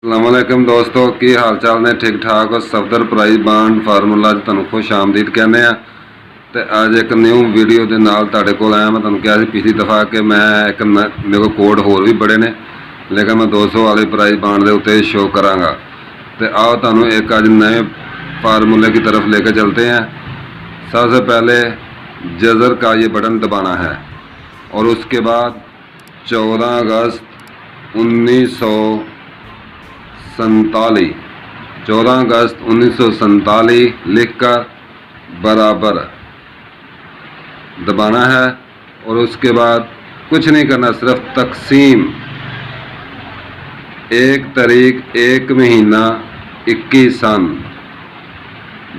अस्सलामुअलैकुम दोस्तों, की हाल चाल ने? ठीक ठाक हो? सफदर प्राइस बांड फार्मूला तुहानू खुश आमदीद कहने आ। ते अज एक न्यू वीडियो के नाल तुहाडे कोल आया। मैं तुहानू कहा सी पिछली दफ़ा कि मैं एक मेरे को कोड होर भी बड़े ने, लेकिन मैं 200 वाले प्राइस बांड के उत्ते शो कराँगा। तो आओ तुहानू एक अज नए फार्मूले की तरफ लेके चलते हैं। सबसे पहले जज़र का ये बटन दबाना है और उसके बाद 14 अगस्त 1947 14 अगस्त 1947 लिखकर बराबर दबाना है। और उसके बाद कुछ नहीं करना, सिर्फ तकसीम 1 तारीख 1 महीना 21 सन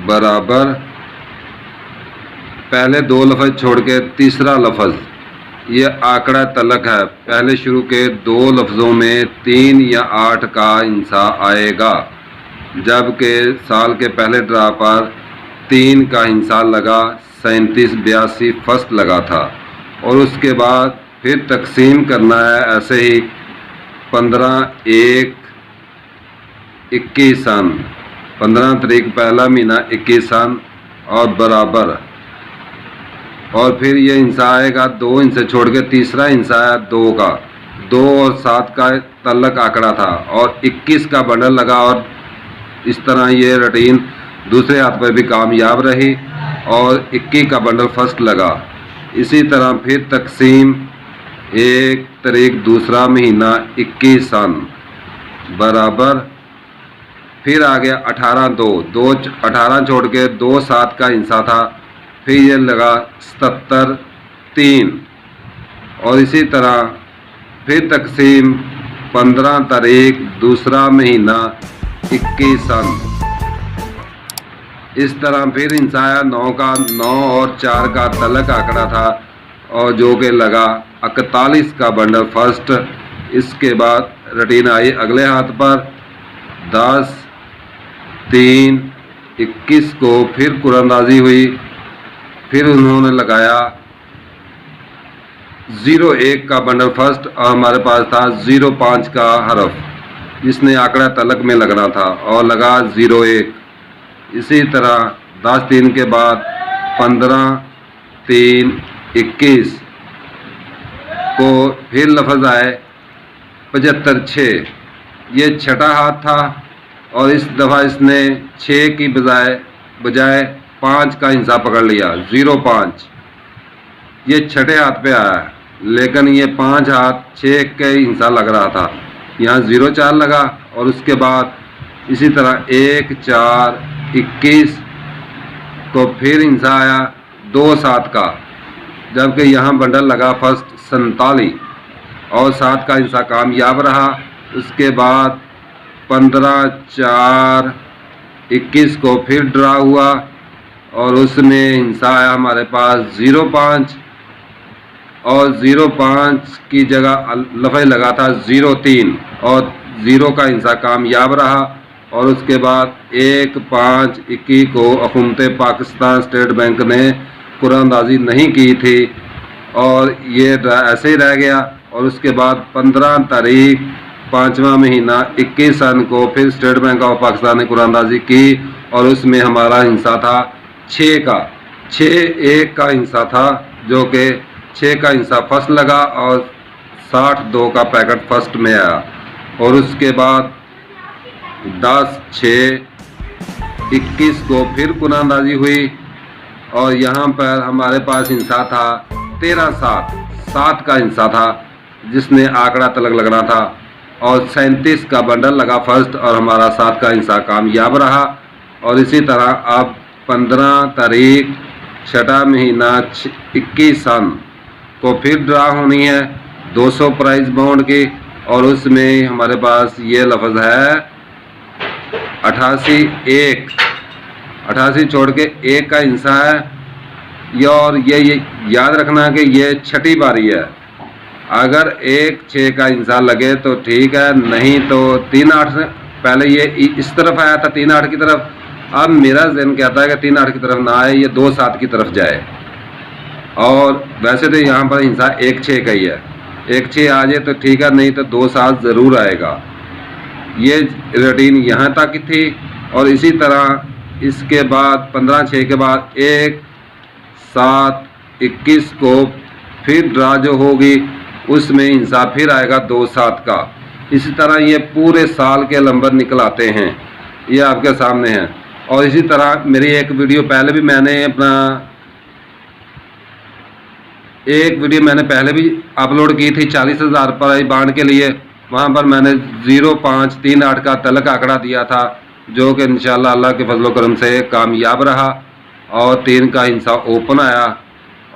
बराबर पहले 2 लफ्ज़ छोड़ के तीसरा लफ्ज़, ये आंकड़ा तलक है। पहले शुरू के 2 लफ्ज़ों में 3 या 8 का हिस्सा आएगा, जबकि साल के पहले ड्रा पर 3 का हिस्सा लगा, 37 82 फर्स्ट लगा था। और उसके बाद फिर तकसीम करना है ऐसे ही 15 1 21 सन, 15 तारीख पहला महीना 21 सन और बराबर। और फिर ये हिस्सा आएगा, 2 हिस्से छोड़ के तीसरा हिस्सा है 2 का। 2 और 7 का तल्लक आंकड़ा था और 21 का बंडल लगा। और इस तरह ये रूटीन दूसरे हाथ पर भी कामयाब रही और 21 का बंडल फर्स्ट लगा। इसी तरह फिर तकसीम 1 तारीख दूसरा महीना 21 सन बराबर फिर आ गया 18 2 18 छोड़ के 2 7 का हिस्सा था, फिर ये लगा 77 3। और इसी तरह फिर तकसीम 15 तारीख दूसरा महीना 21 सन। इस तरह फिर हिस्सा आया 9 का, 9 और 4 का तलक आंकड़ा था और जो कि लगा 41 का बंडल फर्स्ट। इसके बाद रूटीन आई अगले हाथ पर 10 3 21 को फिर कुरानंदाजी हुई। फिर उन्होंने लगाया 01 का बंडल फर्स्ट और हमारे पास था 05 का हरफ, जिसने आंकड़ा तलक में लगना था और लगा 01। इसी तरह 10 3 के बाद 15 3 21 को फिर लफ्ज़ आए 75 6, ये छठा हाथ था और इस दफ़ा इसने 6 की बजाय 5 का हिस्सा पकड़ लिया, 05। ये छठे हाथ पे आया, लेकिन ये 5 हाथ 6 के हिस्सा लग रहा था, यहाँ 04 लगा। और उसके बाद इसी तरह 1 4 21 को फिर हिस्सा आया 2 7 का, जबकि यहाँ बंडल लगा फर्स्ट 47 और 7 का हिस्सा कामयाब रहा। उसके बाद 15 4 21 को फिर ड्रा हुआ और उसमें हिस्सा आया हमारे पास 05 और 05 की जगह लफ्ज़ लगा था 03 और 0 का हिस्सा कामयाब रहा। और उसके बाद 1 5 21 को हुकूमत पाकिस्तान स्टेट बैंक ने कुरानंदाजी नहीं की थी और ये ऐसे ही रह गया। और उसके बाद 15 तारीख 5वां महीना 21 सन को फिर स्टेट बैंक ऑफ पाकिस्तान ने कुरानंदाजी की और उसमें हमारा हिस्सा था 6 का। 6 1 का हिस्सा था, जो कि 6 का हिस्सा फर्स्ट लगा और 62 का पैकेट फर्स्ट में आया। और उसके बाद 10 6 21 को फिर कुरानंदाजी हुई और यहाँ पर हमारे पास हिस्सा था 13 7 7 का हिस्सा था, जिसने आंकड़ा तलक लगना था और 37 का बंडल लगा फर्स्ट और हमारा 7 का हिस्सा कामयाब रहा। और इसी तरह अब 15 तारीख छठा महीना 21 सन को फिर ड्रा होनी है 200 प्राइस बाउंड की और उसमें हमारे पास ये लफ्ज़ है 88 1 88 छोड़ के 1 का हिस्सा है। और ये याद रखना कि ये छठी बारी है, अगर 1 6 का हिस्सा लगे तो ठीक है, नहीं तो 3 8 से पहले ये इस तरफ आया था 3 8 की तरफ। अब मेरा ज़हन कहता है कि 3 8 की तरफ ना आए, ये 2 7 की तरफ जाए। और वैसे तो यहाँ पर हिस्सा 1 6 का ही है, 1 6 आ जाए तो ठीक है, नहीं तो 2 7 ज़रूर आएगा। ये रूटीन यहाँ तक थी। और इसी तरह इसके बाद 15/6 के बाद 1/7/21 को फिर ड्रा जो होगी उसमें हिस्सा फिर आएगा 2/7 का। इसी तरह ये पूरे साल के नंबर निकल आते हैं, ये आपके सामने हैं। और इसी तरह मेरी एक वीडियो पहले भी मैंने पहले भी अपलोड की थी 40,000 पर बांड के लिए। वहाँ पर मैंने 0538 का तलक आंकड़ा दिया था, जो कि इंशाल्लाह अल्लाह के फजल करम से कामयाब रहा और 3 का हिस्सा ओपन आया।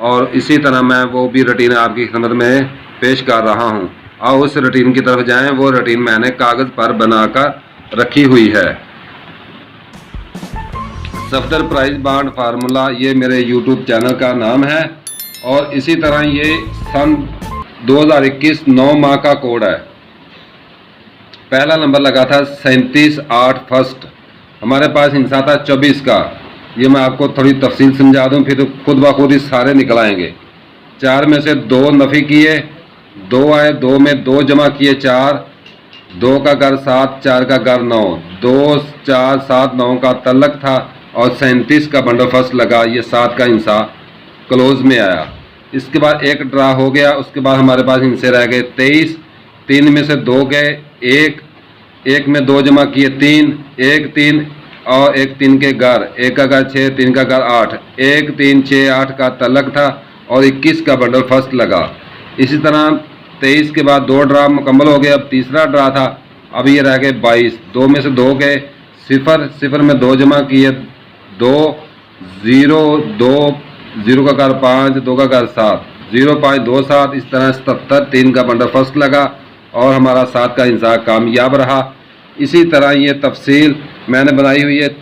और इसी तरह मैं वो भी रूटीन आपकी खिदमत में पेश कर रहा हूँ। और उस रूटीन की तरफ जाएं। वो रूटीन मैंने कागज़ पर बनाकर रखी हुई है। सफदर प्राइस बांड फार्मूला ये मेरे यूट्यूब चैनल का नाम है। और इसी तरह ये सन 2021 9 माह का कोड है। पहला नंबर लगा था 37/8 फर्स्ट। हमारे पास हिस्सा था 24 का। ये मैं आपको थोड़ी तफसील समझा दूं, फिर खुद ब खुद ही सारे निकल आएंगे। 4 में से 2 नफ़ी किए, 2 आए, 2 में 2 जमा किए 4, 2 का घर 7, 4 का घर 9, 2 4 7 9 का तलक था। और 37 का बंदोबस्त लगा, ये 7 का हिस्सा क्लोज में आया। इसके बाद एक ड्रा हो गया। उसके बाद हमारे पास हिस्से रह गए 23, 3 में से 2 गए, 1 में 2 जमा किए 3, 1 3 और 1 3 के घर, 1 का घर 6, 3 का घर 8, 1 3 6 8 का तलक था और 21 का बंडल फर्स्ट लगा। इसी तरह 23 के बाद 2 ड्रा मुकम्मल हो गए। अब तीसरा ड्रा था, अब ये रह गए 22, 2 में से 2 गए, 0 में 2 जमा किए 2, 0 2 0 का घर 5, 2 का घर 7, 0 5 2 7। इस तरह 77, 3 का बंडल फर्स्ट लगा और हमारा 7 का हिस्सा कामयाब रहा। इसी तरह ये तफसील मैंने बनाई हुई है,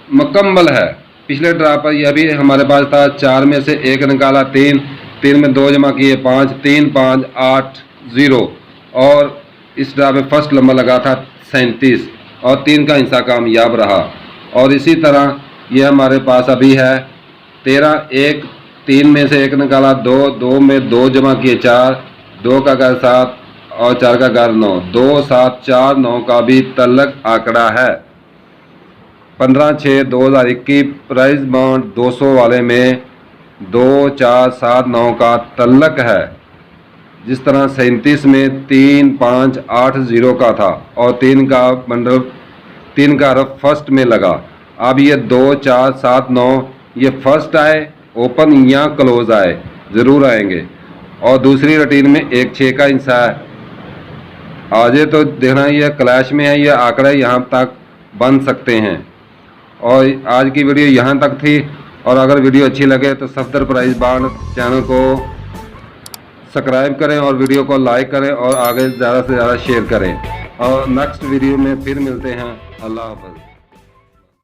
मुकम्मल है। पिछले ड्रा पर यह भी हमारे पास था, 4 में से 1 निकाला 3, 3 में 2 जमा किए 5, 3 5 8 0। और इस ड्रा में फर्स्ट नंबर लगा था 37 और 3 का हिस्सा कामयाब रहा। और इसी तरह ये हमारे पास अभी है 13, 1 3 में से 1 निकाला 2, 2 में 2 जमा किए 4, 2 का घर 7 और 4 का घर 9, 2 7 4 9 का भी तलक आंकड़ा है। 15/6/2021 प्राइस बांड 200 वाले में 2 4 7 9 का तलक है। जिस तरह 37 में 3 5 8 0 का था और 3 का बंडल 3 का हरफ फर्स्ट में लगा। अब ये 2 4 7 9 ये फर्स्ट आए, ओपन या क्लोज आए, ज़रूर आएंगे। और दूसरी रूटीन में 1 6 का हिस्सा है। आजे तो देखना ये क्लैश में है, ये आंकड़े यहाँ तक बन सकते हैं। और आज की वीडियो यहाँ तक थी। और अगर वीडियो अच्छी लगे तो सफदर प्राइस बांड चैनल को सब्सक्राइब करें और वीडियो को लाइक करें और आगे ज़्यादा से ज़्यादा शेयर करें। और नेक्स्ट वीडियो में फिर मिलते हैं। अल्लाह हाफ़िज़।